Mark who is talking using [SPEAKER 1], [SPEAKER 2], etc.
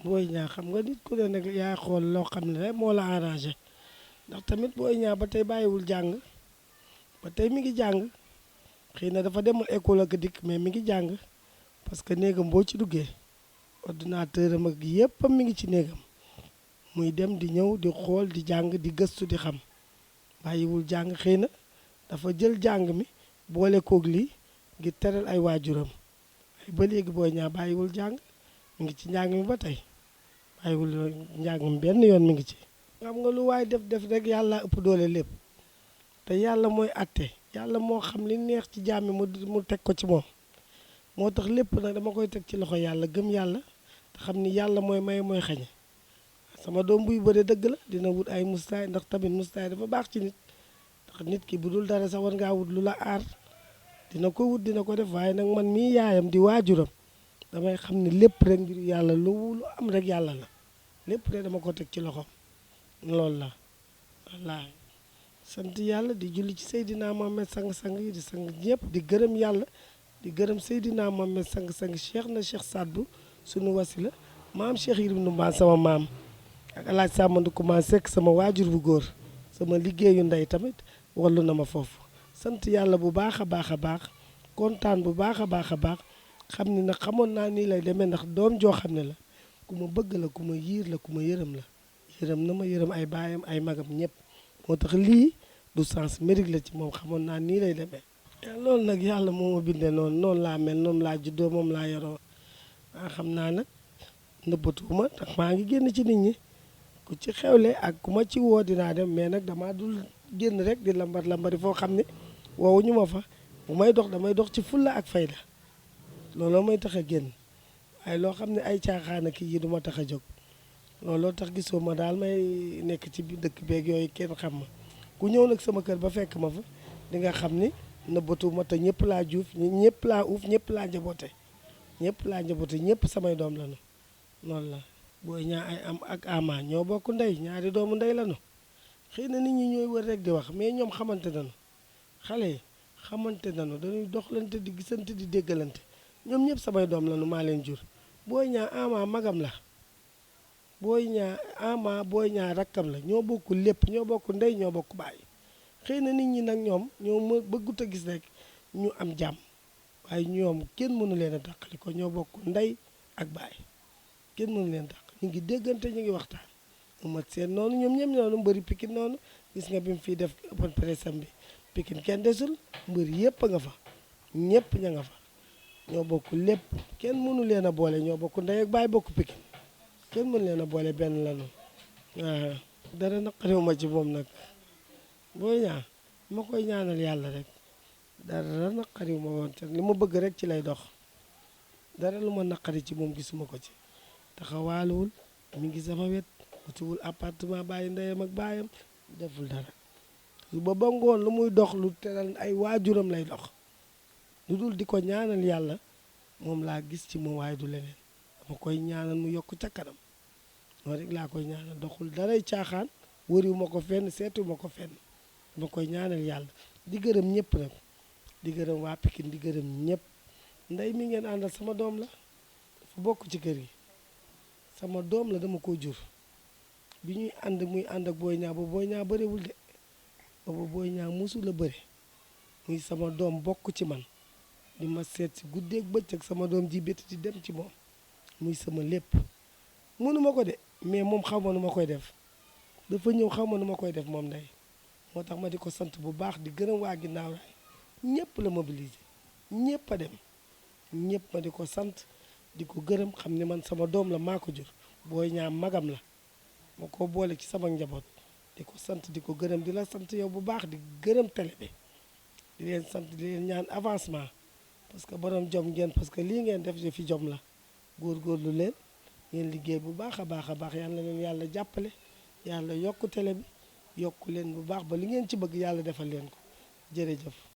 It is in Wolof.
[SPEAKER 1] Boy Niang xam nga nit ku ne nag yaa xool loo xam ne rek moo la arrangé ndax tamit Boy Niang ba tey bàyyiwul jàng ba tey mi ngi jàng xëy na dafa demul école ak dikk mais mi ngi jàng parce que néegam boo ci duggee ordinateur am ak yépp mi ngi ci néegam muy dem di ñëw di xool di jàng di gëstu di xam bàyyiwul jàng xëy na dafa jël jàng mi boole koog lii ngir teral ay waajuram ay ba léegi Boy Niang bàyyiwul jàng mi ngi ci njàng mi ba tey bàyyiwul njàng mi benn yoon mi ngi ci. xam nga lu waay def def rek yàlla ëpp doole lépp te yàlla mooy àtte yàlla moo xam li neex ci jaam mi mu teg ko ci moom moo tax lépp nag dama koy teg ci loxo yàlla gëm yàlla te xam ni yàlla mooy maye mooy xañe sama doom buy bëre dëgg la dina wut ay mustaay ndax tamit mustaay dafa baax ci nit ndax nit ki bu dul dara sax war ngaa wut lu la aar dina ko wut dina ko def waaye nag man mii yaayam di waajuram damay xam ne lépp rek ngir yàlla lu am rek yàlla la lépp rek dama ko teg ci loxoom loolu la wallaahi sant yàlla di julli ci Seydina Mohamed sang-sang yi di sang ñëpp di gërëm yàlla di gërëm Seydina Mohamed sang-sang Cheikh na Cheikh Sadbu sunu wasila maam Cheikh Yérim Ndumbaan sama maam ak alaaj Sàmmandu Kumaan Sekk sama waajur bu góor sama liggéeyu ndey tamit wallu na ma foofu sant yàlla bu baax a baax a baax kontaan bu baax a baax a baax xam ni nag xamoon naa nii lay demee ndax doom joo xam ne la ku ma bëgg la ku ma yiir la ku ma yërëm la yërëm na ma yërëm ay baayam ay magam ñëpp moo tax lii du sens mérite la ci moom xamoon naa nii lay demee loolu nag yàlla moo ma bindee noonu laa mel noonu laa juddoo moom laa yoroo waa xam naa nag nëbbatuuma ndax maa ngi génn ci nit ñi ku ci xewle ak ku ma ci woo dinaa dem mais nag damaa dul génn rek di lambar lambari foo xam ne woowuñu ma fa bu may dox damay dox ci fulla ak fayda looloo may tax a génn waaye loo xam ne ay caaxaan ak yi du ma tax a jóg looloo tax gisoo ma daal may nekk ci biir dëkk beeg yooyu kenn xam ma ku ñëw nag sama kër ba fekk ma fa di nga xam ni nëbbatu ma te ñëpp laa juuf ñëpp laa uuf ñëpp laa njaboote ñëpp samay doom lañu loolu la Boy Niang ay am ak Ama ñoo bokk ndey ñaari doomu ndey lañu xëy na nit ñi ñooy wër rek di wax mais ñoom xamante nañu xale yi xamante nañu dañuy doxlante di gisante di déggalante ñoom ñëpp samay doom lañu maa leen jur Boy Niang Ama magam la Boy Niang Ama Boy Niang rakkam la ñoo bokk lépp ñoo bokk ndey ñoo bokk baay xëy na nit ñi nag ñoom ñoo ma bëggut a gis rek ñu am jàmm waaye ñoom kenn mënu leen a dàqali ko ñoo bokk ndey ak baay kenn mënu leen dàq ñu ngi déggante ñu ngi waxtaan mat seen noonu ñoom ñëpp noonu mbëri Pikine noonu gis nga bi mu fiy def open press am bi Pikine kenn desul mbëri yëpp a nga fa ñëpp ña nga fa ñoo bokk lépp kenn mënu leen a boole ñoo bokk ndey ak baay bokk Pikine kenn mënu leen a boole benn lanu waaw dara naqariwuma ci moom nag Boy Niang ma koy ñaanal yàlla rek dara naqariwuma woon te li ma bëgg rek ci lay dox dara lu ma naqari ci moom gisuma ko ci taxawaaluwul mi ngi sama wet utiwul appartement bàyyi ndeyam ak baayam deful dara suba ba ngoon lu muy dox lu teral ay waajuram lay dox lu dul di ko ñaanal yàlla moom laa gis ci moom waaye du leneen dama koy ñaanal mu yokk ca kanam loolu rek laa koy ñaanal doxul daray caaxaan wëriwuma ko fenn seetuwuma ko fenn dama koy ñaanal yàlla di gërëm ñëpp nag di gërëm waa Pikine di gërëm ñëpp ndey mi ngeen àndal sama doom la dafa bokk ci kër gi sama doom la dama ko jur bi ñuy ànd muy ànd ak Boy Niang ba Boy Niang bëriwul de boobu Boy Niang musul a bëri muy sama doom bokk ci man di ma seet si guddeeg bëccëg sama doom ji bétti di dem ci moom muy sama lépp mënuma ko de mais moom xaw ma nu ma koy def dafa ñëw xaw ma nu ma koy def moom ndey moo tax ma di ko sant bu baax di gërëm waa ginnaaw raay ñëpp la mobiliser ñëpp a dem ñëpp ma di ko sant di ko gërëm xam ne man sama doom la maa ko jur Boy Niang magam la ma ko boole ci sama njaboot di ko sant di ko gërëm di la sant yow bu baax di gërëm télé bi di leen sant di leen ñaan avancement parce que borom jom ngeen parce que lii ngeen def fi jom la góorgóorlu leen ngeen liggéey bu baax a baax a baax yàlla leen yàlla jàppale yàlla yokk télé bi yokku leen bu baax ba li ngeen ci bëgg yàlla defal leen ko jërëjëf